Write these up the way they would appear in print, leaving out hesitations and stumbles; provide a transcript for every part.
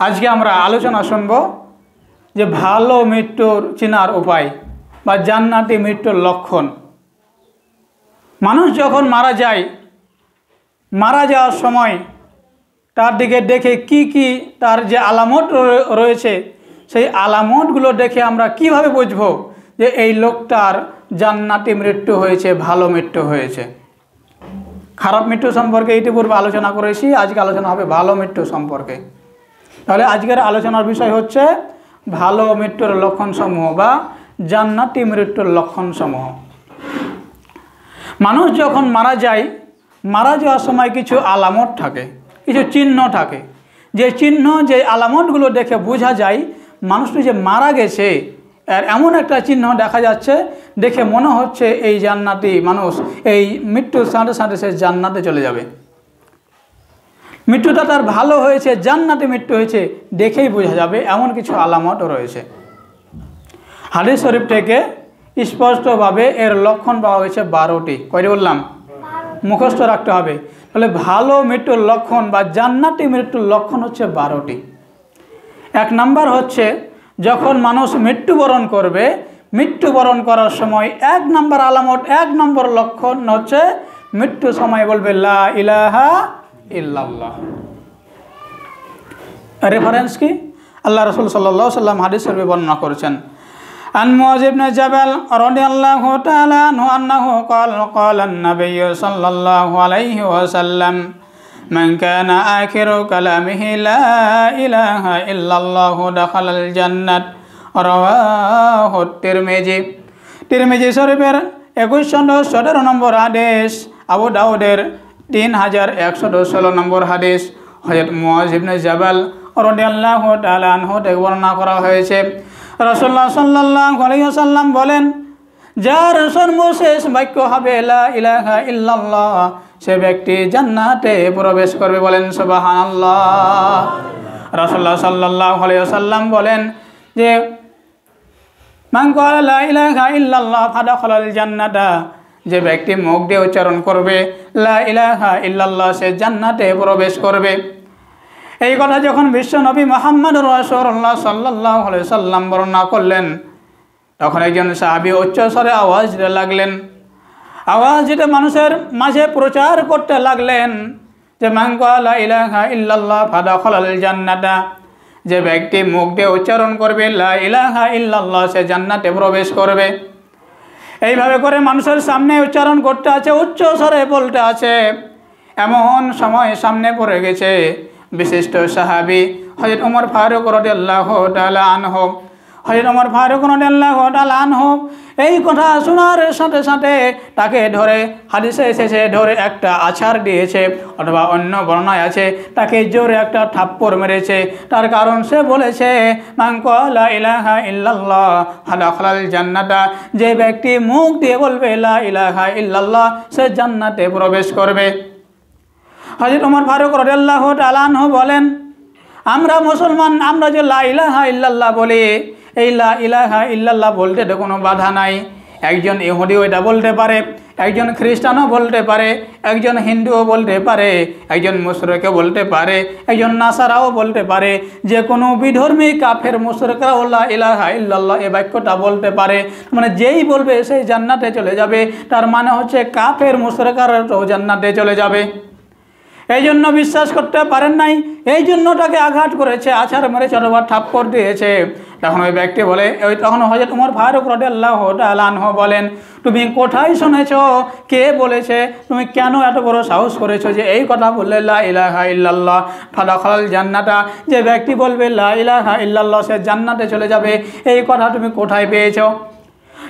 আজকে আমরা আলোচনা শুনব যে ভালো মৃত্যুর চেনার উপায় বা জান্নাতি মৃত্যুর লক্ষণ। মানুষ যখন মারা যায়, মারা যাওয়ার সময় তার দিকে দেখে কি তার যে আলামত রয়েছে, সেই আলামতগুলো দেখে আমরা কিভাবে বুঝব যে এই লোকটার জান্নাতি মৃত্যু হয়েছে, ভালো মৃত্যু হয়েছে। খারাপ মৃত্যু সম্পর্কে ইতিপূর্বে আলোচনা করেছি, আজকে আলোচনা হবে ভালো মৃত্যু সম্পর্কে। তাহলে আজকের আলোচনার বিষয় হচ্ছে ভালো মৃত্যুর লক্ষণসমূহ বা জান্নাতি মৃত্যুর লক্ষণসমূহ। মানুষ যখন মারা যায়, মারা যাওয়ার সময় কিছু আলামত থাকে, কিছু চিহ্ন থাকে, যে চিহ্ন যে আলামতগুলো দেখে বোঝা যায় মানুষটি যে মারা গেছে। আর এমন একটা চিহ্ন দেখা যাচ্ছে, দেখে মনে হচ্ছে এই জান্নাতি মানুষ এই মৃত্যুর সাথে সাথে সে জান্নাতে চলে যাবে। মৃত্যুটা তার ভালো হয়েছে, জান্নাতি মৃত্যু হয়েছে দেখেই বোঝা যাবে, এমন কিছু আলামতও রয়েছে। হাদিস শরীফ থেকে স্পষ্টভাবে এর লক্ষণ পাওয়া হয়েছে 12টি। কয়টি বললাম? মুখস্থ রাখতে হবে। তাহলে ভালো মৃত্যুর লক্ষণ বা জান্নাতি মৃত্যুর লক্ষণ হচ্ছে 12টি। 1 নাম্বার হচ্ছে যখন মানুষ মৃত্যুবরণ করবে, মৃত্যুবরণ করার সময় 1 নাম্বার আলামত, 1 নম্বর লক্ষণ হচ্ছে মৃত্যুর সময় বলবে লা ইলাহা ইল্লাল্লাহ। রেফারেন্স কি? আল্লাহ রাসূল সাল্লাল্লাহু আলাইহি ওয়াসাল্লাম হাদিস শরীফে বর্ণনা করেছেন। আন মুআয ইবনে জাবাল রাদিয়াল্লাহু তাআলা আনহু আন্নাহু ক্বালা আন-নাবিয়্যু সাল্লাল্লাহু আলাইহি ওয়াসাল্লাম মান কানা আখিরু কালামিহি লা ইলাহা ইল্লাল্লাহু দাখালাল জান্নাত। রাওয়াহু তিরমিজি। তিরমিজি শরীফের 2117 নম্বর হাদিস, আবু দাউদের 3116 নম্বর হাদিস। হযরত মুআয ইবনে জাবাল রাদিয়াল্লাহু তাআলা আনহু থেকে বর্ণনা করা হয়েছে, রাসূলুল্লাহ সাল্লাল্লাহু আলাইহি ওয়াসাল্লাম বলেন, যার সর্বশেষ বাক্য হবে লা ইলাহা ইল্লাল্লাহ, সে ব্যক্তি জান্নাতে প্রবেশ করবে। বলেন সুবহানাল্লাহ। রাসূলুল্লাহ সাল্লাল্লাহু আলাইহি ওয়াসাল্লাম বলেন যে মান ক্বালা লা ইলাহা ইল্লাল্লাহ ফাদাখালাল জান্নাতা, যে ব্যক্তি মুখ দিয়ে উচ্চারণ করবে লা ইলাহা ইল্লাল্লাহ, সে জান্নাতে প্রবেশ করবে। এই কথা যখন বিশ্ব নবী মুহাম্মদুর রাসূলুল্লাহ সাল্লাল্লাহু আলাইহি সাল্লাম বর্ণনা করলেন, তখন একজন সাহাবী উচ্চ স্বরে আওয়াজ দিতে লাগলেন। আওয়াজ দিতে মানুষের মাঝে প্রচার করতে লাগলেন যে মান ক্বালা লা ইলাহা ইল্লাল্লাহ ফাদাখালাল জান্নাতা, যে ব্যক্তি মুখ দিয়ে উচ্চারণ করবে লা ইলাহা ইল্লাল্লাহ, সে জান্নাতে প্রবেশ করবে। এইভাবে করে মানুষের সামনে উচ্চারণ করতে আছে, উচ্চ স্বরে বলতে আছে। এমন সময় সামনে পড়ে গেছে বিশিষ্ট সাহাবী হযরত ওমর ফারুক রাদিয়াল্লাহু তাআলা আনহু। হযরত ওমর ফারুক রাদিয়াল্লাহু তাআলা আনহু এই কথা শোনার সাথে সাথে তাকে ধরে, হাদিসে এসেছে ধরে একটা আছাড় দিয়েছে, অথবা অন্য বর্ণনায় আছে তাকে জোরে একটা থাপ্পড় মেরেছে। তার কারণ সে বলেছে মান ক্বালা লা ইলাহা ইল্লাল্লাহ ফাদাখালাল জান্নাতা, যে ব্যক্তি মুখ দিয়ে বলবে লা ইলাহা ইল্লাল্লাহ, সে জান্নাতে প্রবেশ করবে। হযরত ওমর ফারুক রাদিয়াল্লাহু তাআলা আনহু বলেন, আমরা মুসলমান, আমরা যে লা ইলাহা ইল্লাল্লাহ বলি, এই লা ইলাহা ইল্লাল্লাহ বলতে তো কোনো বাধা নাই। একজন ইহুদিও এটা বলতে পারে, একজন খ্রিস্টানও বলতে পারে, একজন হিন্দুও বলতে পারে, একজন মুশরিকও বলতে পারে, একজন নাসারাও বলতে পারে, যে কোনো বিধর্মী কাফের মুশরিকরাও লা ইলাহা ইল্লাল্লাহ এই বাক্যটা বলতে পারে। মানে যেই বলবে সেই জান্নাতে চলে যাবে, তার মানে হচ্ছে কাফের মুশরিকরাও জান্নাতে চলে যাবে। এই জন্য বিশ্বাস করতে পারেন নাই, এই জন্য তাকে আঘাত করেছে, আছাড় মেরেছে অথবা থাপ্পড় দিয়েছে। তখন ওই ব্যক্তি বলে, তখন হযরত ওমর ফারুক রাদিয়াল্লাহু তাআলা আনহু বলেন, তুমি কোথায় শুনেছ, কে বলেছে, তুমি কেন এত বড় সাহস করেছো যে এই কথা বললে লা ইলাহা ইল্লাল্লাহ ফাদাখালাল জান্নাতা, যে ব্যক্তি বলবে লা ইলাহা ইল্লাল্লাহ সে জান্নাতে চলে যাবে, এই কথা তুমি কোথায় পেয়েছো?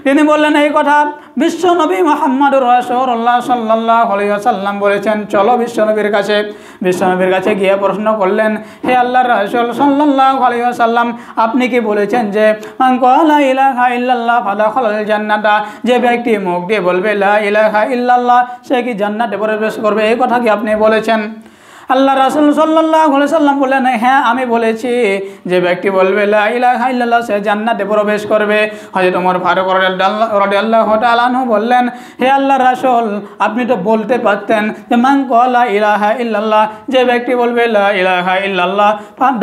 তিনি বললেন, এই কথা বিশ্বনবী মুহাম্মদুর রাসূলুল্লাহ সাল্লাল্লাহু আলাইহি ওয়াসাল্লাম বলেছেন। চলো বিশ্বনবীর কাছে। বিশ্বনবীর কাছে গিয়ে প্রশ্ন করলেন, হে আল্লাহর রাসূল সাল্লাল্লাহু আলাইহি ওয়াসাল্লাম, আপনি কি বলেছেন যে মান ক্বালা লা ইলাহা ইল্লাল্লাহ ফাদাখালাল জান্নাতা, যে ব্যক্তি মুখ দিয়ে বলবে লা ইলাহা ইল্লাল্লাহ সে কি জান্নাতে প্রবেশ করবে, এই কথা কি আপনি বলেছেন? আল্লাহ রাসূল সাল্লাল্লাহু আলাইহি সাল্লাম বললেন, হ্যাঁ আমি বলেছি যে ব্যক্তি বলবে লা ইলাহা ইল্লাল্লাহ সে জান্নাতে প্রবেশ করবে। হযরত ওমর ফারুক রাদিয়াল্লাহু তাআলা আনহু বললেন, হে আল্লাহর রাসূল, আপনি তো বলতে পারতেন যে মান ক্বালা ইলাহা ইল্লাল্লাহ, যে ব্যক্তি বলবে লা ইলাহা ইল্লাল্লাহ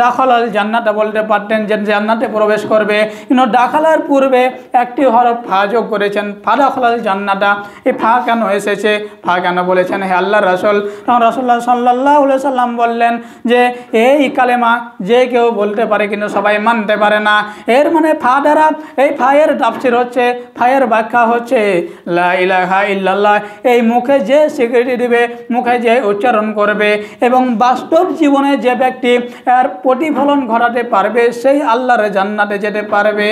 দাখালাল জান্নাত বলতে পারতেন যে জান্নাতে প্রবেশ করবে। কিন্তু দাখালার পূর্বে একটি হরফ ফা যোগ করেছেন, ফাদাখালাল জান্নাতা। এই ফা কেন এসেছে, ফা কেন বলেছেন হে আল্লাহর রাসূল? তখন রাসূলুল্লাহ সাল্লাল্লাহু আলাইহি সাল্লাম বললেন যে এই কালেমা যে কেউ বলতে পারে কিন্তু সবাই মানতে পারে না। এর মানে ফা দ্বারা এই ফায়ের তাফসীর হচ্ছে, ফায়ের ব্যাখ্যা হচ্ছে লা ইলাহা ইল্লাল্লাহ। এই মুখে যে স্বীকৃতি দিবে, মুখে যে উচ্চারণ করবে এবং বাস্তব জীবনে যে ব্যক্তি এর প্রতিফলন ঘটাতে পারবে সেই আল্লাহর জান্নাতে যেতে পারবে।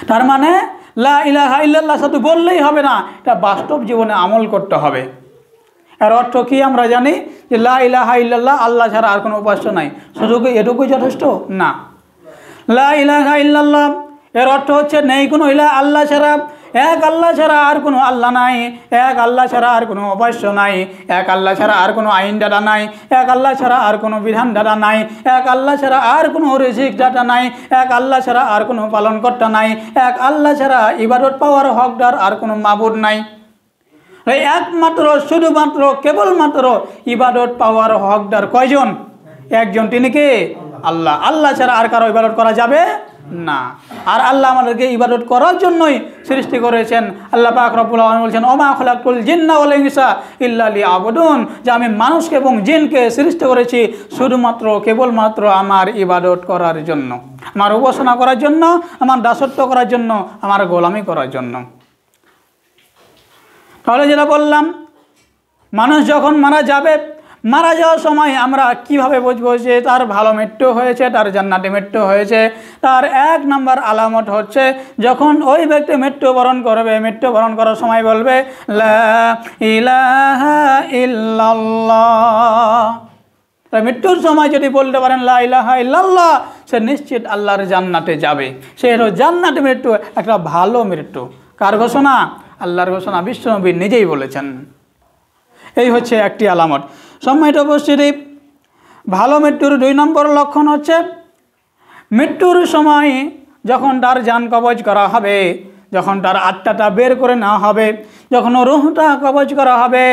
তার মানে লা ইলাহা ইল্লাল্লাহ শুধু বললেই হবে না, এটা বাস্তব জীবনে আমল করতে হবে। এর অর্থ কি আমরা জানি যে লা ইলাহা ইল্লাল্লাহ আল্লাহ ছাড়া আর কোনো উপাস্য নাই, শুধু কি এটুকুই যথেষ্ট না? লা ইলাহা ইল্লাল্লাহ এর অর্থ হচ্ছে নেই কোনো ইলাহ আল্লাহ ছাড়া, এক আল্লাহ ছাড়া আর কোনো আল্লাহ নাই, এক আল্লাহ ছাড়া আর কোনো উপাস্য নাই, এক আল্লাহ ছাড়া আর কোনো আইন দাতা নাই, এক আল্লাহ ছাড়া আর কোনো বিধান দাতা নাই, এক আল্লাহ ছাড়া আর কোনো রিজিক দাতা নাই, এক আল্লাহ ছাড়া আর কোনো পালনকর্তা নাই, এক আল্লাহ ছাড়া ইবাদত পাওয়ার হকদার আর কোনো মাবুদ নাই। এই একমাত্র শুধুমাত্র কেবলমাত্র ইবাদত পাওয়ার হকদার কয়জন? একজন, তিনি কে? আল্লাহ। আল্লাহ ছাড়া আর কারো ইবাদত করা যাবে না। আর আল্লাহ আমাদেরকে ইবাদত করার জন্যই সৃষ্টি করেছেন। আল্লাহ পাক রব্বুল আলামিন বলছেন ওমা খালাকতুল জিন্না ওয়াল ইনসা ইল্লা লিয়াবুদুন, যে আমি মানুষকে এবং জিনকে সৃষ্টি করেছি শুধুমাত্র কেবলমাত্র আমার ইবাদত করার জন্য, আমার উপাসনা করার জন্য, আমার দাসত্ব করার জন্য, আমার গোলামি করার জন্য। তাহলে যেটা বললাম, মানুষ যখন মারা যাবে, মারা যাওয়ার সময় আমরা কিভাবে বুঝবো যে তার ভালো মৃত্যু হয়েছে, তার জান্নাতি মৃত্যু হয়েছে? তার এক নম্বর আলামত হচ্ছে যখন ওই ব্যক্তি মৃত্যুবরণ করবে, মৃত্যুবরণ করার সময় বলবে লা ইলাহা ইল্লাল্লাহ। মৃত্যুর সময় যদি বলতে পারেন লা ইলাহা ইল্লাল্লাহ, সে নিশ্চিত আল্লাহর জান্নাতে যাবে। সে হলো জান্নাতি মৃত্যু, একটা ভালো মৃত্যু। কার ঘোষণা? আল্লাহর ঘোষণা, বিশ্বনবী নিজেই বলেছেন। এই হচ্ছে একটি আলামত। সম্মানিত উপস্থিতি, ভালো মৃত্যুর 2 নম্বর লক্ষণ হচ্ছে মৃত্যুর সময় যখন তার জান কবজ করা হবে, যখন তার আত্মাটা বের করে নেওয়া হবে, যখন রূহটা কবজ করা হবে,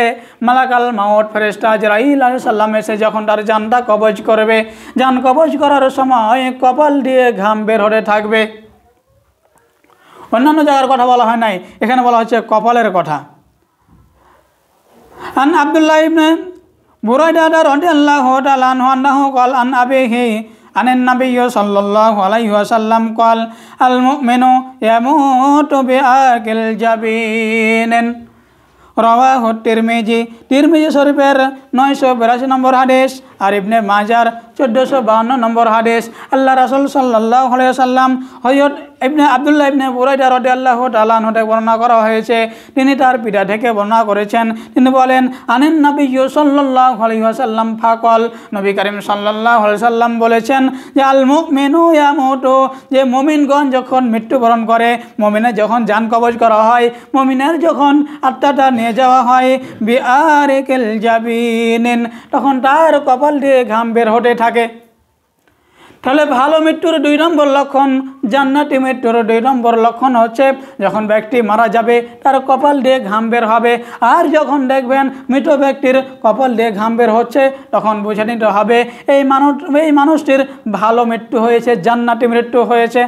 মালাকাল মাউত ফেরেশতা আজরাইল আলাইহিস সালাম এসে যখন তার জানটা কবজ করবে, জান কবজ করার সময় কপাল দিয়ে ঘাম বের হতে থাকবে। অন্যান্য জায়গার কথা বলা হয় নাই, এখানে বলা হচ্ছে কপালের কথা। আন আব্দুল্লাহ ইবনে বুরাইদা রাদিয়াল্লাহু তাআলা আনহু قال عن أبيه عن النبي صلى الله عليه وسلم قال المؤمن يموت بآكل جبين রাওয়াহু তিরমিজি। তিরমিজি শরীফের 982 নম্বর হাদিস আর ইবনে মাজার 1452 নম্বর হাদিস। আল্লাহ রাসূল সাল্লাল্লাহু আলাইহি ওয়াসাল্লাম হযরত ইবনে আব্দুল্লাহ ইবনে বুরাইদা রাদিয়াল্লাহু তাআলা আনহু থেকে বর্ণনা করা হয়েছে, তিনি তার পিতা থেকে বর্ণনা করেছেন। তিনি বলেন আনিন নবী সাল্লাল্লাহু আলাইহি ওয়াসাল্লাম ফাকাল, নবী করিম সাল্লাল্লাহু আলাইহি ওয়াসাল্লাম বলেছেন যে আল মুমিনু ইয়ামুতু, যে মুমিনগণ যখন মৃত্যুবরণ করে, মুমিনের যখন জান কবজ করা হয়, মুমিনের যখন আত্মাটা নিয়ে যাওয়া হয় বিআরিকিল জাবিনিন, তখন তার কপাল দিয়ে ঘাম বের হতে থাকে। তাহলে ভালো মৃত্যুর 2 নম্বর লক্ষণ, জান্নাতি মৃত্যুর 2 নম্বর লক্ষণ হচ্ছে যখন ব্যক্তি মারা যাবে তার কপাল দিয়ে ঘাম বের হবে। আর যখন দেখবেন মৃত ব্যক্তির কপাল দিয়ে ঘাম বের হচ্ছে, তখন বুঝে নিতে হবে এই মানুষটির ভালো মৃত্যু হয়েছে, জান্নাতি মৃত্যু হয়েছে।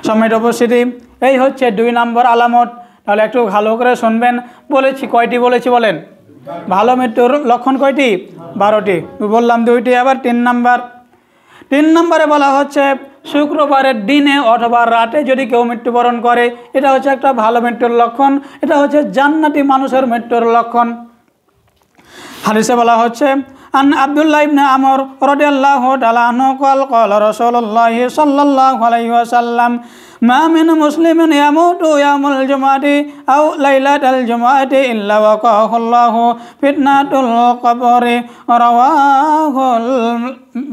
সম্মানিত উপস্থিতি, এই হচ্ছে 2 নম্বর আলামত। তাহলে একটু ভালো করে শুনবেন। বলেছি কয়টি বলেছি বলেন? ভালো মৃত্যুর লক্ষণ কয়টি? 12টি। বললাম 2টি, আবার 3 নম্বরে বলা হচ্ছে শুক্রবারের দিনে অথবা রাতে যদি কেউ মৃত্যুবরণ করে, এটা হচ্ছে একটা ভালো মৃত্যুর লক্ষণ, এটা হচ্ছে জান্নাতি মানুষের মৃত্যুর লক্ষণ। হাদিসে বলা হচ্ছে আন আব্দুল্লাহ ইবনে আমর রাদিয়াল্লাহু তাআলা আনহু قال قال رسول الله صلى الله عليه وسلم মা মিন মুসলিমিন ইয়ামুতু ইয়াউমাল জুমআতি আও লাইলাতাল জুমআতি ইল্লা ওয়াকাহুল্লাহু ফিতনাতুল কবরি রাওয়াহুল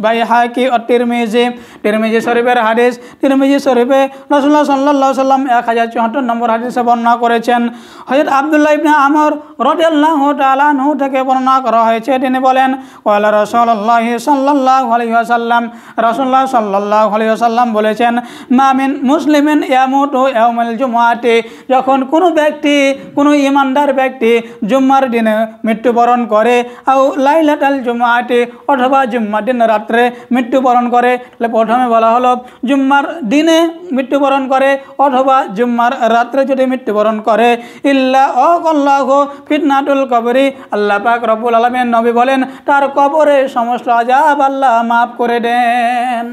বাইহাকি ও তিরমিজি। তিরমিজি শরীফের হাদিস। তিরমিজি শরীফে রাসূলুল্লাহ সাল্লাল্লাহু আলাইহি ওয়াসাল্লাম 1074 নম্বর হাদিসে বর্ণনা করেছেন। হযরত আব্দুল্লাহ ইবনে আমর রাদিয়াল্লাহু তাআলা আনহু থেকে বর্ণনা করা হয়েছে, তিনি বলেন ওয়ালা রাসূলুল্লাহ সাল্লাল্লাহু আলাইহি ওয়াসাল্লাম, রাসূলুল্লাহ সাল্লাল্লাহু আলাইহি ওয়াসাল্লাম বলেছেন মা মিন মুসলিমিন ইয়ামুতু ইয়াউমাল জুমআতি, যখন কোনো ব্যক্তি, কোনো ঈমানদার ব্যক্তি জুম্মার দিনে মৃত্যুবরণ করে, আও লাইলাতাল জুমআতি, অথবা জুম্মার দিন রাত্রে মৃত্যুবরণ করে। তাহলে প্রথমে বলা হলো জুম্মার দিনে মৃত্যুবরণ করে অথবা জুম্মার রাত্রে যদি মৃত্যুবরণ করে, ইল্লা ওয়াকাল্লাহু ফিতনাতুল কবরি, আল্লাহ পাক রব্বুল আলামিন নবী বলেন তার কবরে সমস্ত আযাব আল্লাহ মাফ করে দেন।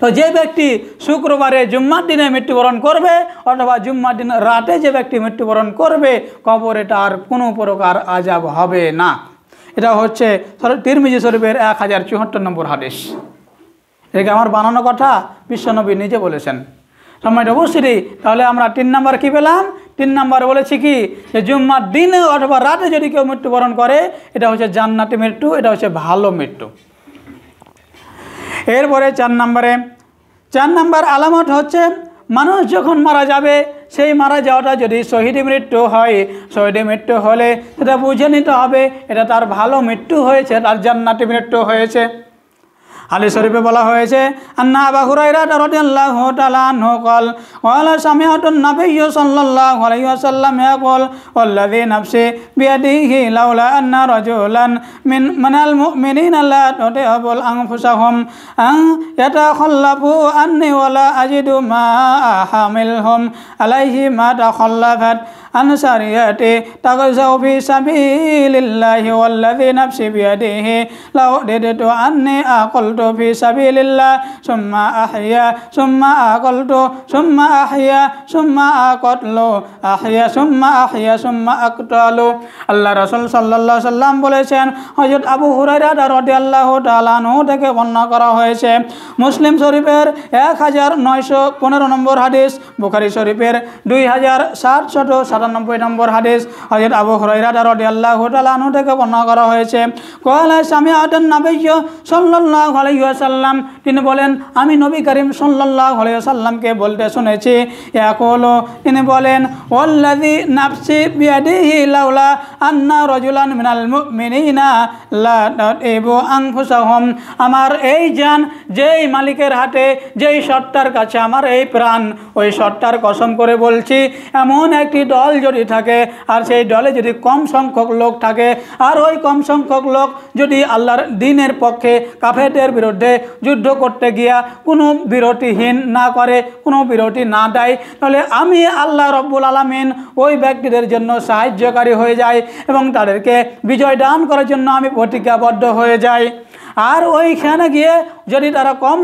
তো যে ব্যক্তি শুক্রবারে জুম্মার দিনে মৃত্যুবরণ করবে অথবা জুম্মার দিন রাতে যে ব্যক্তি মৃত্যুবরণ করবে, কবরে তার কোনো প্রকার আযাব হবে না। এটা হচ্ছে তিরমিজি শরীফের 1074 নম্বর হাদিস। এটাকে আমার বানানো কথা, বিশ্বনবী নিজে বলেছেন। সম্মানিত উপস্থিতি, তাহলে আমরা 3 নাম্বার কি পেলাম? 3 নাম্বার বলেছি কি, যে জুম্মার দিনে অথবা রাতে যদি কেউ মৃত্যুবরণ করে, এটা হচ্ছে জান্নাতি মৃত্যু, এটা হচ্ছে ভালো মৃত্যু। এরপরে 4 নাম্বার আলামত হচ্ছে মানুষ যখন মারা যাবে, সেই মারা যাওয়াটা যদি শহীদ মৃত্যু হয়, শহীদ মৃত্যু হলে সেটা বুঝে নিতে হবে এটা তার ভালো মৃত্যু হয়েছে, তার জান্নাতি মৃত্যু হয়েছে। হাদিস শরীফে বলা হয়েছে আন্না আবু হুরায়রা রাদিয়াল্লাহু তাআলা আনহু قال قال سمعت النبي صلى الله عليه وسلم يقول والذي نفسي بيده لولا أن رجلا من المؤمنين لا تطيب أنفسهم أن يتخلفوا عني ولا أجد ما أحملهم عليه ما تخلفت عن سريتي تغزوا في سبيل الله والذي نفسي بيده لو رددت عني أقلت في سبيل الله ثم أحيا ثم أقلت ثم أحيا ثم أقتل أحيا ثم أحيا ثم أقتل। আল্লাহ রাসূল সাল্লাল্লাহু আলাইহি সাল্লাম বলেছেন, হযরত আবু হুরায়রা রাদিয়াল্লাহু তাআলা আনহু থেকে বর্ণনা করা হয়েছে। মুসলিম শরীফের 1915 নম্বর হাদিস, বুখারী শরীফের 2797 নম্বর হাদিস, হযরত আবু হুরায়রা রাদিয়াল্লাহু তাআলা আনহু থেকে বর্ণনা করা হয়েছে। ক্বালা সামিআতুন নবিয়্য সাল্লাল্লাহু আলাইহি ওয়াসাল্লাম, তিনি বলেন আমি নবী করিম সাল্লাল্লাহু আলাইহি ওয়াসাল্লামকে বলতে শুনেছি, ইয়াকুলু, তিনি বলেন ওয়াল্লাযী নাফসি বিয়াদিহি লাউলা আন্না রাজুলান মিনাল মুমিনিনা লা তাতিবু আনফুসাহুম, আমার এই জান যেই মালিকের হাতে, যেই সত্তার কাছে আমার এই প্রাণ, ওই সত্তার কসম করে বলছি, এমন একটি দল যদি থাকে আর সেই দলে যদি কম সংখ্যক লোক থাকে, আর ওই কম সংখ্যক লোক যদি আল্লাহর দ্বীনের পক্ষে কাফেরদের বিরুদ্ধে যুদ্ধ করতে গিয়া কোনো বিরতিহীন না করে, কোনো বিরতি না দেয়, তাহলে আমি আল্লাহ রব্বুল আলামিন ওই ব্যক্তিদের জন্য সাহায্যকারী হয়ে যাই এবং তাদেরকে বিজয় দান করার জন্য আমি প্রতিজ্ঞাবদ্ধ হয়ে যাই। আর ওইখানে গিয়ে যদি তারা কম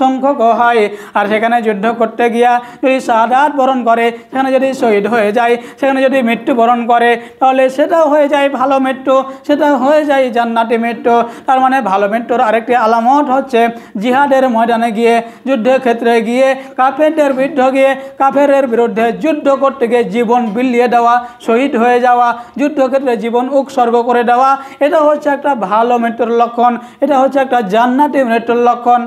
সংখ্যক হয় আর সেখানে যুদ্ধ করতে গিয়া যদি শাহাদাত বরণ করে, সেখানে যদি শহীদ হয়ে যায়, সেখানে যদি মৃত্যুবরণ করে, তাহলে সেটাও হয়ে যায় ভালো মৃত্যু, সেটা হয়ে যায় জান্নাতি মৃত্যু। তার মানে ভালো মৃত্যুর আরেকটি আলামত হচ্ছে জিহাদের ময়দানে গিয়ে, যুদ্ধক্ষেত্রে গিয়ে, কাফেরদের বিরুদ্ধে গিয়ে, কাফেরের বিরুদ্ধে যুদ্ধ করতে গিয়ে জীবন বিলিয়ে দেওয়া, শহীদ হয়ে যাওয়া, যুদ্ধক্ষেত্রে জীবন উৎসর্গ করে দেওয়া, এটা হচ্ছে একটা ভালো মৃত্যুর লক্ষণ, এটা হচ্ছে একটা জান্নাতি মৃত্যুর লক্ষণ।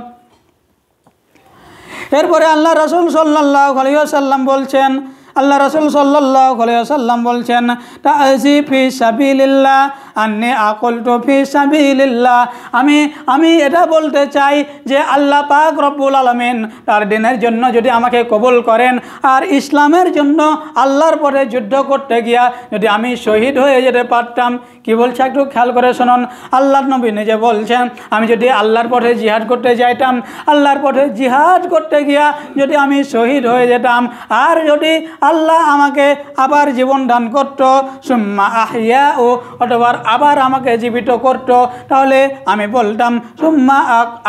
এরপরে আল্লাহ রাসূল সাল্লাল্লাহু আলাইহি ওয়াসাল্লাম বলছেন, আল্লাহ রাসূল সাল্লাল্লাহু আলাইহি ওয়াসাল্লাম বলছেন তা'জি ফি সাবিলিল্লাহ আন্নী আকুলতু ফি সাবিলিল্লাহ, আমি এটা বলতে চাই যে আল্লাহ পাক রব্বুল আলামিন তার দ্বীনের জন্য যদি আমাকে কবুল করেন আর ইসলামের জন্য আল্লাহর পথে যুদ্ধ করতে গিয়া যদি আমি শহীদ হয়ে যেতে পারতাম। কি বলছে একটু খেয়াল করে শুনুন। আল্লাহর নবী নিজে বলছেন আমি যদি আল্লাহর পথে জিহাদ করতে যাইতাম, আল্লাহর পথে জিহাদ করতে গিয়া যদি আমি শহীদ হয়ে যেতাম, আর যদি আল্লাহ আমাকে আবার জীবন দান করত, সুম্মা আহিয়া ও অথবা আবার আমাকে জীবিত করত, তাহলে আমি বলতাম সুম্মা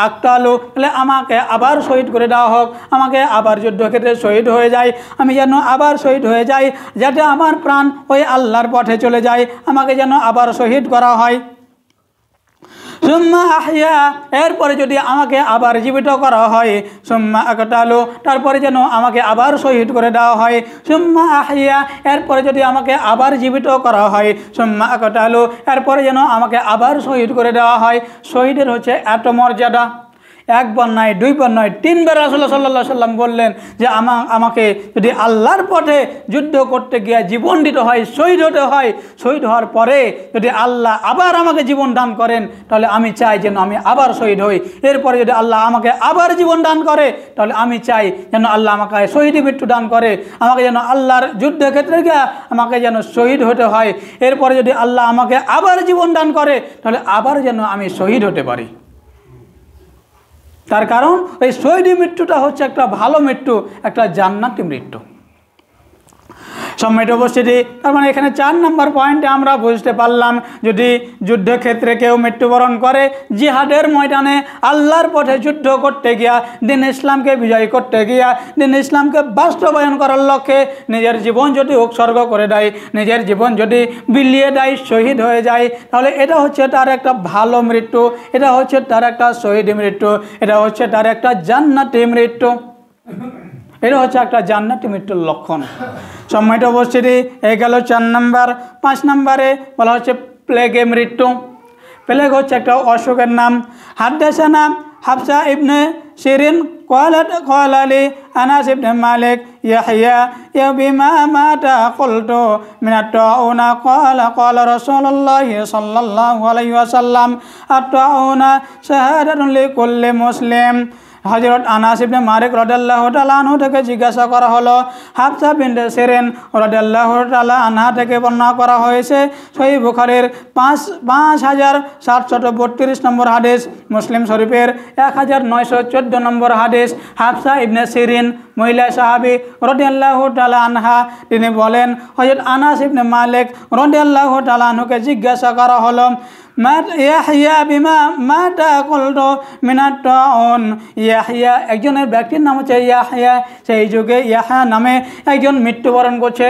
আকতালু, তাহলে আমাকে আবার শহীদ করে দেওয়া হোক, আমাকে আবার যুদ্ধক্ষেত্রে শহীদ হয়ে যায়, আমি যেন আবার শহীদ হয়ে যাই, যাতে আমার প্রাণ ওই আল্লাহর পথে চলে যায়, আমাকে যেন আবার শহীদ করা হয়। সুম্মা আহিয়া, এরপরে যদি আমাকে আবার জীবিত করা হয়, সুম্মা আকতালু, তারপরে যেন আমাকে আবার শহীদ করে দেওয়া হয়, সুম্মা আহিয়া, এরপরে যদি আমাকে আবার জীবিত করা হয়, সুম্মা আকতালু, এরপরে যেন আমাকে আবার শহীদ করে দেওয়া হয়। শহীদের হচ্ছে এত মর্যাদা, একবার নয়, দুইবার নয়, তিনবার রাসূলুল্লাহ সাল্লাল্লাহু আলাইহি ওয়াসাল্লাম বললেন যে আমাকে যদি আল্লাহর পথে যুদ্ধ করতে গিয়ে জীবন দিতে হয়, শহীদ হতে হয়, শহীদ হওয়ার পরে যদি আল্লাহ আবার আমাকে জীবন দান করেন, তাহলে আমি চাই যেন আমি আবার শহীদ হই। এরপরে যদি আল্লাহ আমাকে আবার জীবন দান করে, তাহলে আমি চাই যেন আল্লাহ আমাকে শহীদ মৃত্যু দান করে, আমাকে যেন আল্লাহর যুদ্ধক্ষেত্রে গিয়ে আমাকে যেন শহীদ হতে হয়। এরপরে যদি আল্লাহ আমাকে আবার জীবন দান করে, তাহলে আবার যেন আমি শহীদ হতে পারি। তার কারণ এই শহীদ মৃত্যুটা হচ্ছে একটা ভালো মৃত্যু, একটা জান্নাতি মৃত্যু। সম্মানিত উপস্থিতি, তার মানে এখানে 4 নম্বর পয়েন্টে আমরা বুঝতে পারলাম, যদি যুদ্ধক্ষেত্রে কেউ মৃত্যুবরণ করে, জিহাদের ময়দানে আল্লাহর পথে যুদ্ধ করতে গিয়া, দিন ইসলামকে বিজয় করতে গিয়া, দিন ইসলামকে বাস্তবায়ন করার লক্ষ্যে নিজের জীবন যদি উৎসর্গ করে দেয়, নিজের জীবন যদি বিলিয়ে দেয়, শহীদ হয়ে যায়, তাহলে এটা হচ্ছে তার একটা ভালো মৃত্যু, এটা হচ্ছে তার একটা শহীদ মৃত্যু, এটা হচ্ছে তার একটা জান্নাতি মৃত্যু। এটা হচ্ছে একটা জান্নাতি মৃত্যুর লক্ষণ। সম্মানিত উপস্থিতি, এই গেল 4 নম্বর। 5 নম্বরে বলা হচ্ছে প্লেগে মৃত্যু। প্লেগ হচ্ছে একটা অসুখের নাম। হাদ্দাসানা হাফসা ইবনে সিরিন قال لي أنس بن مالك يحيى بما مات قلت من الطاعون قال رسول الله صلى الله عليه وسلم الطاعون شهادة لكل مسلم। হযরত আনাস ইবনে মালিক রাদিয়াল্লাহু তাআলা আনহু থেকে জিজ্ঞাসা করা হলো, হাফসা বিনতে সিরিন রাদিয়াল্লাহু তাআলা আনহা থেকে বর্ণনা করা হয়েছে সহিহ বুখারীর 5732 নম্বর হাদিস, মুসলিম শরীফের 1914 নম্বর হাদিস। হাফসা ইবনে সিরিন মহিলা সাহাবী রাদিয়াল্লাহু তাআলা আনহা, তিনি বলেন হযরত আনাস ইবনে মালিক রাদিয়াল্লাহু তাআলা আনহুকে জিজ্ঞাসা করা হলো, ইয়াহইয়া বিমা মাতা কুলতু মিনাত তাউন। ইয়াহইয়া একজনের ব্যক্তির নাম হচ্ছে ইয়াহইয়া, সেই যুগে ইয়াহয়া নামে একজন মৃত্যুবরণ করছে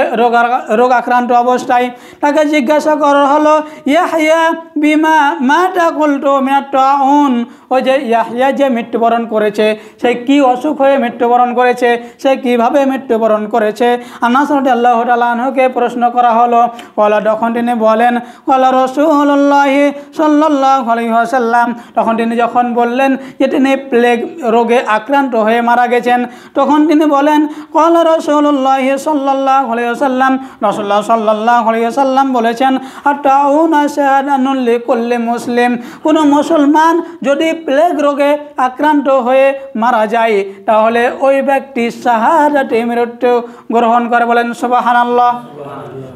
রোগ আক্রান্ত অবস্থায়। তাকে জিজ্ঞাসা করা হলো, ইয়াহইয়া বিমা মাতা কুলতু মিনাত তাউন, ওই যে ইয়াহইয়া যে মৃত্যুবরণ করেছে, সে কি অসুখ হয়ে মৃত্যুবরণ করেছে, সে কিভাবে মৃত্যুবরণ করেছে? আনাস রাদিয়াল্লাহু তাআলা আনহুকে প্রশ্ন করা হলো। ক্বালা, তখন তিনি বলেন, ক্বালা রাসূলুল্লাহ সাল্লাল্লাহু আলাইহি ওয়াসাল্লাম, তখন তিনি যখন বললেন যে তিনি প্লেগ রোগে আক্রান্ত হয়ে মারা গেছেন, তখন তিনি বলেন, ক্বালা রাসূলুল্লাহ সাল্লাল্লাহু আলাইহি ওয়াসাল্লাম, রাসূলুল্লাহ সাল্লাল্লাহু আলাইহি ওয়াসাল্লাম বলেছেন, আতাউনা শাহাদাতুন লিকুল্লি মুসলিম, কোনো মুসলমান যদি প্লেগ রোগে আক্রান্ত হয়ে মারা যায়, তাহলে ওই ব্যক্তি শাহাদাতে মৃত্যু গ্রহণ করে। বলেন সুবহানাল্লাহ।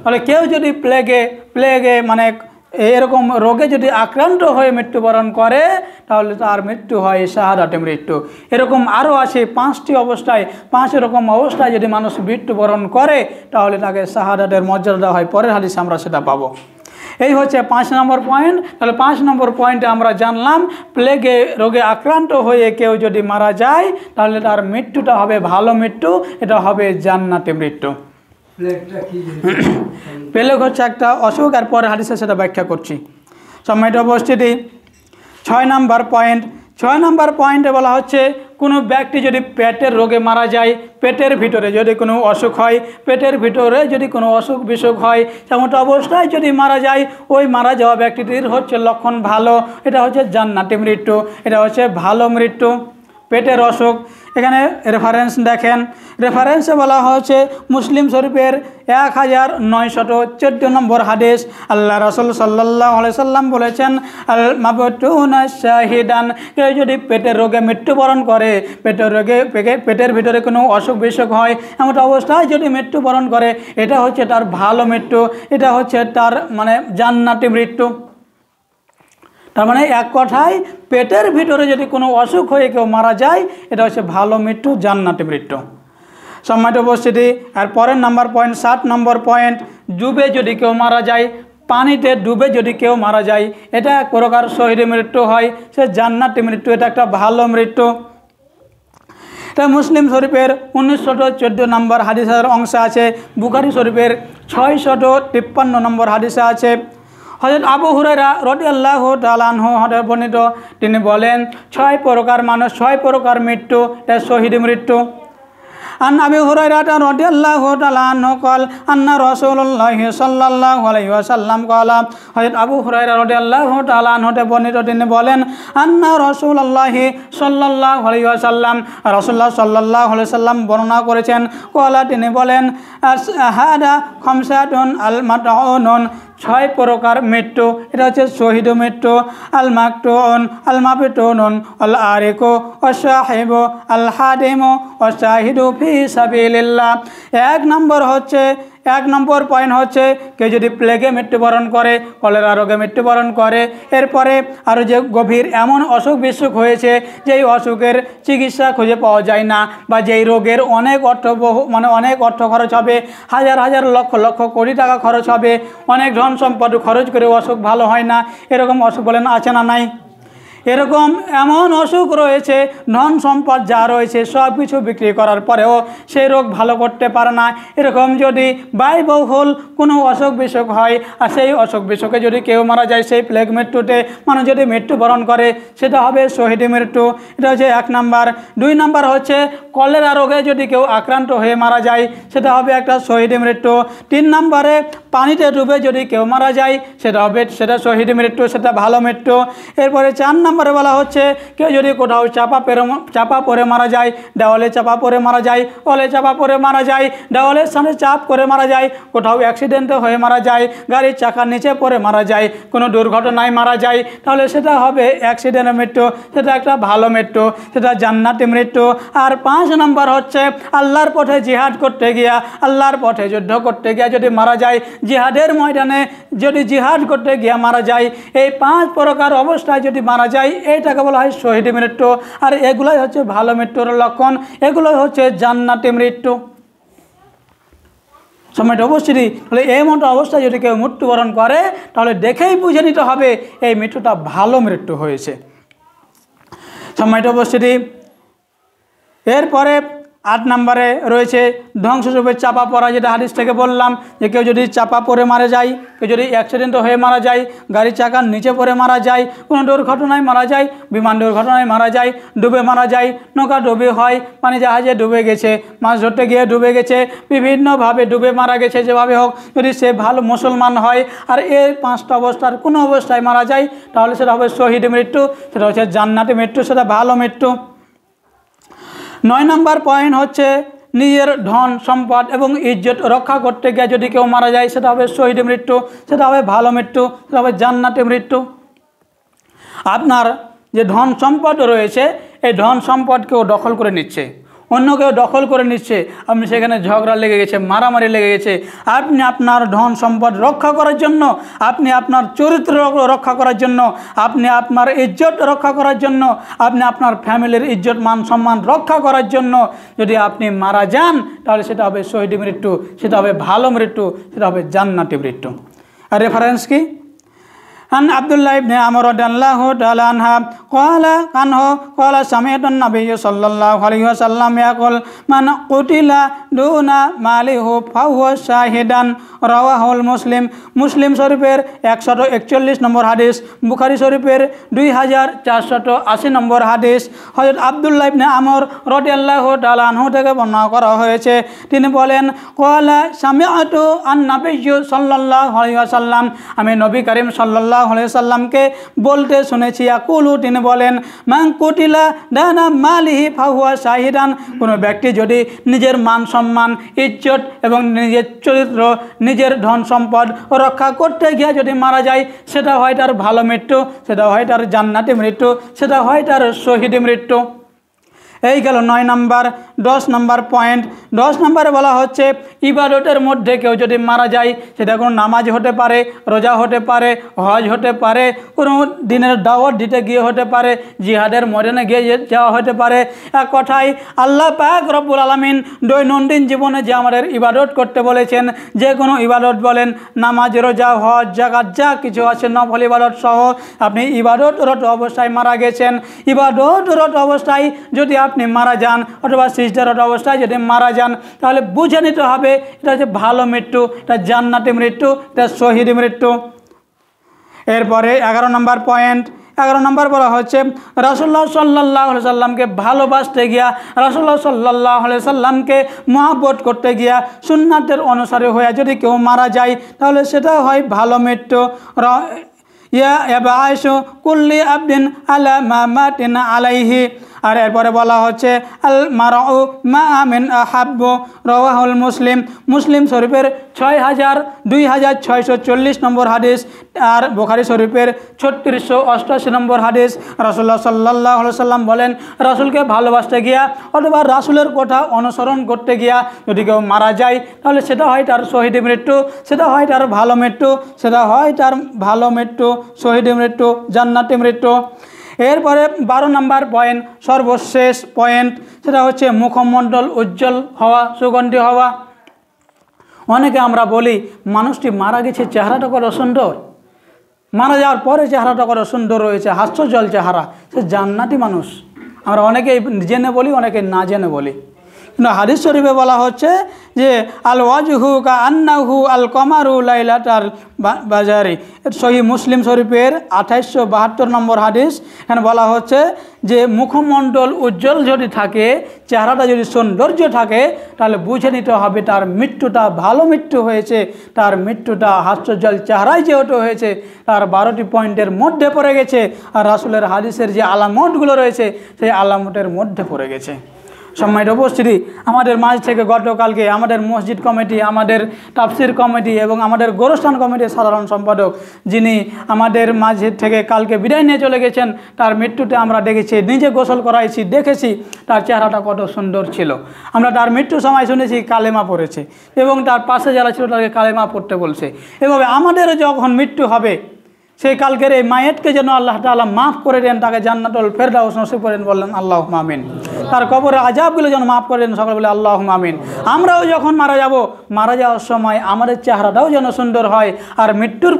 তাহলে কেউ যদি প্লেগে মানে এরকম রোগে যদি আক্রান্ত হয়ে মৃত্যুবরণ করে, তাহলে তার মৃত্যু হয় শাহাদাতে মৃত্যু। এরকম আরও আছে 5টি অবস্থায়, 5 এরকম অবস্থায় যদি মানুষ মৃত্যুবরণ করে, তাহলে তাকে শাহাদাতের মর্যাদা দেওয়া হয়। পরের হাদিসে আমরা সেটা পাবো। এই হচ্ছে 5 নম্বর পয়েন্ট। তাহলে 5 নম্বর পয়েন্টে আমরা জানলাম, প্লেগে রোগে আক্রান্ত হয়ে কেউ যদি মারা যায়, তাহলে তার মৃত্যুটা হবে ভালো মৃত্যু, এটা হবে জান্নাতি মৃত্যু। প্লেগ হচ্ছে একটা অসুখ, আর পরে হাদিসে সেটা ব্যাখ্যা করছি। সম্মানিত উপস্থিতি, 6 নম্বর পয়েন্ট। 6 নম্বর পয়েন্টে বলা হচ্ছে, কোনো ব্যক্তি যদি পেটের রোগে মারা যায়, পেটের ভিতরে যদি কোনো অসুখ হয়, পেটের ভিতরে যদি কোনো অসুখ বিসুখ হয়, তেমন অবস্থায় যদি মারা যায়, ওই মারা যাওয়া ব্যক্তিটির হচ্ছে লক্ষণ ভালো, এটা হচ্ছে জান্নাতি মৃত্যু, এটা হচ্ছে ভালো মৃত্যু। পেটের অসুখ, এখানে রেফারেন্স দেখেন, রেফারেন্সে বলা হয়েছে মুসলিম শরীফের 1914 নম্বর হাদিস। আল্লাহ রাসূল সাল্লাল্লাহু আলাইহি সাল্লাম বলেছেন, আল মাবতুনা শাহিদান, কেউ যদি পেটের রোগে মৃত্যুবরণ করে, পেটের ভিতরে কোনো অসুখ বিসুখ হয়, এমন অবস্থায় যদি মৃত্যুবরণ করে, এটা হচ্ছে তার ভালো মৃত্যু, এটা হচ্ছে তার মানে জান্নাতি মৃত্যু। তার মানে এক কথায়, পেটের ভিতরে যদি কোনো অসুখ হয়ে কেউ মারা যায়, এটা হচ্ছে ভালো মৃত্যু, জান্নাতি মৃত্যু। সম্মানিত উপস্থিতি, আর পরের নাম্বার পয়েন্ট, 7 নম্বর পয়েন্ট, ডুবে যদি কেউ মারা যায়, পানিতে ডুবে যদি কেউ মারা যায়, এটা এক প্রকার শহীদ মৃত্যু হয়, সে জান্নাতি মৃত্যু, এটা একটা ভালো মৃত্যু। এটা মুসলিম শরীফের 1914 নম্বর হাদিসের অংশে আছে, বুখারী শরীফের 653 নম্বর হাদিসে আছে। হযরত আবু হুরায়রা রাদিয়াল্লাহু তাআলা আনহু হতে বর্ণিত, তিনি বলেন 6 প্রকার মানুষ, 6 প্রকার মৃত্যু, এটা শহীদ মৃত্যু। আন আবি হুরায়রা রাদিয়াল্লাহু তাআলা আনহু قال আন্না রাসূলুল্লাহ সাল্লাল্লাহু আলাইহি ওয়াসাল্লাম قال, হযরত আবু হুরায়রা রাদিয়াল্লাহু তাআলা আনহু হতে বর্ণিত, তিনি বলেন আন্না রাসূলুল্লাহ সাল্লাল্লাহু আলাইহি ওয়াসাল্লাম, রাসূলুল্লাহ সাল্লাল্লাহু আলাইহি ওয়াসাল্লাম বর্ণনা করেছেন, قال তিনি বলেন হাদা খামসাতুন আল মাতউনুন, 6 প্রকার মৃত্যু, এটা হচ্ছে শহীদ মৃত্যু। আল মাকতুন আল মাবতুনুন আল আরিকু ওয়াস সাহিবু আল হাদিমু ওয়াস শাহিদু ফি সাবিলিল্লাহ। এক নম্বর পয়েন্ট হচ্ছে কেউ যদি প্লেগে মৃত্যুবরণ করে, কলেরা রোগে মৃত্যুবরণ করে, এরপরে আরও যে গভীর এমন অসুখ বিসুখ হয়েছে যেই অসুখের চিকিৎসা খুঁজে পাওয়া যায় না, বা যেই রোগের অনেক অর্থ খরচ হবে, হাজার হাজার লক্ষ লক্ষ কোটি টাকা খরচ হবে, অনেক ধন সম্পদ খরচ করে অসুখ ভালো হয় না, এরকম অসুখ বলেন আছে না নাই? এরকম এমন অসুখ রয়েছে, ধন সম্পদ যা রয়েছে সব কিছু বিক্রি করার পরেও সেই রোগ ভালো করতে পারে না। এরকম যদি ব্যয়বহুল কোনো অসুখ বিসুখ হয়, আর সেই অসুখ বিসুখে যদি কেউ মারা যায়, সেই প্লেগ মৃত্যুতে মানুষ যদি মৃত্যুবরণ করে, সেটা হবে শহীদ মৃত্যু। এটা হচ্ছে 1 নাম্বার। 2 নাম্বার হচ্ছে কলেরা রোগে যদি কেউ আক্রান্ত হয়ে মারা যায়, সেটা হবে একটা শহীদ মৃত্যু। 3 নাম্বারে পানিতে ডুবে যদি কেউ মারা যায়, সেটা শহীদ মৃত্যু, সেটা ভালো মৃত্যু। এরপরে 4 নম্বরে বলা হচ্ছে কেউ যদি কোথাও চাপা পড়ে মারা যায়, দেওয়ালে চাপা পড়ে মারা যায়, ওলে চাপা পড়ে মারা যায়, দেওয়ালের সামনে চাপ করে মারা যায়, কোথাও অ্যাক্সিডেন্টে হয়ে মারা যায়, গাড়ির চাকার নিচে পড়ে মারা যায়, কোনো দুর্ঘটনায় মারা যায়, তাহলে সেটা হবে অ্যাক্সিডেন্টের মৃত্যু, সেটা একটা ভালো মৃত্যু, সেটা জান্নাতি মৃত্যু। আর 5 নম্বর হচ্ছে আল্লাহর পথে জিহাদ করতে গিয়া, আল্লাহর পথে যুদ্ধ করতে গিয়া যদি মারা যায়, জিহাদের ময়দানে যদি জিহাদ করতে গিয়া মারা যায়, এই 5 প্রকার অবস্থায় যদি মারা যায়, এইটাকে বলা হয় শহীদ মৃত্যু। আর এগুলাই হচ্ছে ভালো মৃত্যুর লক্ষণ, এগুলোই হচ্ছে জান্নাতি মৃত্যু। সময়টা অবশ্যই তাহলে এই মতো অবস্থায় যদি কেউ মৃত্যুবরণ করে, তাহলে দেখেই বুঝে নিতে হবে এই মৃত্যুটা ভালো মৃত্যু হয়েছে। সময়টা অবশ্যই। এরপরে 8 নম্বরে রয়েছে ধ্বংসস্তূপে চাপা পড়া, যেটা হাদিস থেকে বললাম, যে কেউ যদি চাপা পড়ে মারা যায়, কেউ যদি অ্যাক্সিডেন্ট হয়ে মারা যায়, গাড়ি চাকার নিচে পড়ে মারা যায়, কোনো দুর্ঘটনায় মারা যায়, বিমান দুর্ঘটনায় মারা যায়, ডুবে মারা যায়, নৌকা ডুবে হয়, মানে জাহাজে ডুবে গেছে, মাছ ধরতে গিয়ে ডুবে গেছে, বিভিন্নভাবে ডুবে মারা গেছে, যেভাবে হোক, যদি সে ভালো মুসলমান হয় আর এই 5টা অবস্থার কোনো অবস্থায় মারা যায়, তাহলে সেটা হবে শহীদ মৃত্যু, সেটা হচ্ছে জান্নাতি মৃত্যু, সেটা ভালো মৃত্যু। 9 নম্বর পয়েন্ট হচ্ছে নিজের ধন সম্পদ এবং ইজ্জত রক্ষা করতে গিয়ে যদি কেউ মারা যায়, সেটা হবে শহীদ মৃত্যু, সেটা হবে ভালো মৃত্যু, সেটা হবে জান্নাতি মৃত্যু। আপনার যে ধন সম্পদ রয়েছে, এই ধন সম্পদ কেউ দখল করে নিচ্ছে, অন্য কেউ দখল করে নিচ্ছে, আপনি সেখানে ঝগড়া লেগে গেছে, মারামারি লেগে গেছে, আপনি আপনার ধন সম্পদ রক্ষা করার জন্য, আপনি আপনার চরিত্র রক্ষা করার জন্য, আপনি আপনার ইজ্জত রক্ষা করার জন্য, আপনি আপনার ফ্যামিলির ইজ্জত মান সম্মান রক্ষা করার জন্য যদি আপনি মারা যান, তাহলে সেটা হবে শহীদ মৃত্যু, সেটা হবে ভালো মৃত্যু, সেটা হবে জান্নাতি মৃত্যু। আর রেফারেন্স কি? عن عبد الله بن عمرو رضي الله تعالى عنها قال سمعت النبي صلى الله عليه وسلم يقول من قتل دون ماله فهو شاهدا রাওয়াহুল মুসলিম শরীফের 141 নম্বর হাদিস, বুখারী শরীফের 2480 নম্বর হাদিস। হযরত আব্দুল্লাহ ইবনে আমর রাদিয়াল্লাহু তাআলা আনহু থেকে বর্ণনা করা হয়েছে, তিনি বলেন ক্বালা সামিআতু আন-নাবিয়্যু সাল্লাল্লাহু আলাইহি ওয়াসাল্লাম, আমি নবী করিম সাল্লাল্লাহু আলাইহি ওয়াসাল্লামকে বলতে শুনেছি, ইয়াকুলু, তিনি বলেন মান কুতিলা দানা মালিহি ফাহুয়া শাহিদান, কোনো ব্যক্তি যদি নিজের মান সম্মান ইজ্জত এবং নিজের চরিত্র নিজের ধন সম্পদ রক্ষা করতে গিয়ে যদি মারা যায়, সেটা হয় তার ভালো মৃত্যু, সেটা হয় তার জান্নাতি মৃত্যু, সেটা হয় তার শহীদ মৃত্যু। এই গেল 9 নম্বর। 10 নম্বর পয়েন্ট। 10 নম্বরে বলা হচ্ছে ইবাদতের মধ্যে কেউ যদি মারা যায়, সেটা কোনো নামাজ হতে পারে, রোজা হতে পারে, হজ হতে পারে, কোনো দিনের দাওয়াত দিতে গিয়ে হতে পারে, জিহাদের ময়দানে গিয়ে যাওয়া হতে পারে। এক কথায় আল্লাহ পাক রব্বুল আলামিন দৈনন্দিন জীবনে যে আমাদের ইবাদত করতে বলেছেন, যে কোনো ইবাদত বলেন, নামাজ, রোজা, হজ, যাকাত, যা কিছু আছে নফল ইবাদত সহ, আপনি ইবাদতরত অবস্থায় মারা গেছেন, ইবাদতরত অবস্থায় যদি আপনি মারা যান অথবা সিজদারত অবস্থায় যদি মারা যান, তাহলে বুঝে নিতে হবে এটা হচ্ছে ভালো মৃত্যু, এটা জান্নাতি মৃত্যু, এটা শহীদ মৃত্যু। এরপরে 11 নম্বর পয়েন্ট, 11 নম্বর বলা হচ্ছে রাসূলুল্লাহ সাল্লাল্লাহু আলাইহি সাল্লামকে ভালোবাসতে গিয়া, রাসূলুল্লাহ সাল্লাল্লাহু আলাইহি সাল্লামকে মহব্বত করতে গিয়া সুন্নাতের অনুসারী হয়ে যদি কেউ মারা যায় তাহলে সেটা হয় ভালো মৃত্যু। ইয়া ইয়াবাইশু কুল্লি আবদিন আলা মা মাতিন আলাইহি। আর এরপরে বলা হচ্ছে আল মারউ মা মিন আহাব্বু, রাওয়াহুল মুসলিম, মুসলিম শরীফের 2640 নম্বর হাদিস, আর বুখারী শরীফের 3688 নম্বর হাদিস। রাসূলুল্লাহ সাল্লাল্লাহু আলাইহি সাল্লাম বলেন, রাসূলকে ভালোবাসতে গিয়া অথবা রাসূলের কথা অনুসরণ করতে গিয়া যদি কেউ মারা যায় তাহলে সেটা হয় তার শহীদ মৃত্যু, সেটা হয় তার ভালো মৃত্যু, সেটা হয় তার ভালো মৃত্যু, শহীদ মৃত্যু, জান্নাতি মৃত্যু। এরপরে 12 নম্বর পয়েন্ট, সর্বশেষ পয়েন্ট, সেটা হচ্ছে মুখমণ্ডল উজ্জ্বল হওয়া, সুগন্ধি হওয়া। অনেকে আমরা বলি মানুষটি মারা গেছে চেহারাটা কত সুন্দর, মারা যাওয়ার পরে চেহারাটা কত সুন্দর রয়েছে, হাস্যজ্জ্বল চেহারা, সে জান্নাতি মানুষ। আমরা অনেকেই জেনে বলি, অনেকে না জেনে বলি। কিন্তু হাদিস শরীফে বলা হচ্ছে যে আল ওয়াজহু কা আন্নাহু আল কমারু লাইলাতাল বাজারি। সহিহ মুসলিম শরীফের 2872 নম্বর হাদিস। এখানে বলা হচ্ছে যে মুখমণ্ডল উজ্জ্বল যদি থাকে, চেহারাটা যদি সৌন্দর্য থাকে, তাহলে বুঝে নিতে হবে তার মৃত্যুটা ভালো মৃত্যু হয়েছে, তার মৃত্যুটা হাস্যজ্জ্বল চেহারায় যেহেতু হয়েছে তার 12টি পয়েন্টের মধ্যে পড়ে গেছে, আর রাসূলের হাদিসের যে আলামতগুলো রয়েছে সেই আলামতের মধ্যে পড়ে গেছে। সম্মানিত উপস্থিতি, আমাদের মাঝ থেকে গতকালকে আমাদের মসজিদ কমিটি, আমাদের তাফসির কমিটি এবং আমাদের গোরস্থান কমিটির সাধারণ সম্পাদক যিনি আমাদের মাঝে থেকে কালকে বিদায় নিয়ে চলে গেছেন, তার মৃত্যুতে আমরা দেখেছি, নিজে গোসল করাইছি, দেখেছি তার চেহারাটা কত সুন্দর ছিল। আমরা তার মৃত্যুর সময় শুনেছি কালেমা পড়েছে এবং তার পাশে যারা ছিল তাকে কালেমা পড়তে বলছে। এভাবে আমাদেরও যখন মৃত্যু হবে সেই কালকের এই মায়েতকে যেন আল্লাহ তাআলা মাফ করে দেন, তাকে জান্নাতুল ফেরদাউস নসিব করেন, বললেন আল্লাহুম্মা আমিন। তার কবরের আযাবগুলো যেন মাফ করে দেন, সকলে বলে আল্লাহুম্মা আমিন। আমরাও যখন মারা যাব, মারা যাওয়ার সময় আমাদের চেহারাটাও যেন সুন্দর হয়, আর মৃত্যুর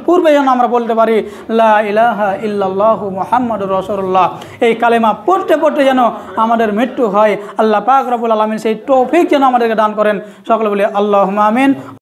পূর্বে যেন আমরা বলতে পারি লা ইলাহা ইল্লাল্লাহু মুহাম্মাদুর রাসূলুল্লাহ। এই কালেমা পড়তে পড়তে যেন আমাদের মৃত্যু হয়। আল্লাহ পাক রব্বুল আলামিন সেই তৌফিক যেন আমাদেরকে দান করেন, সকলে বলে আল্লাহুম্মা আমিন।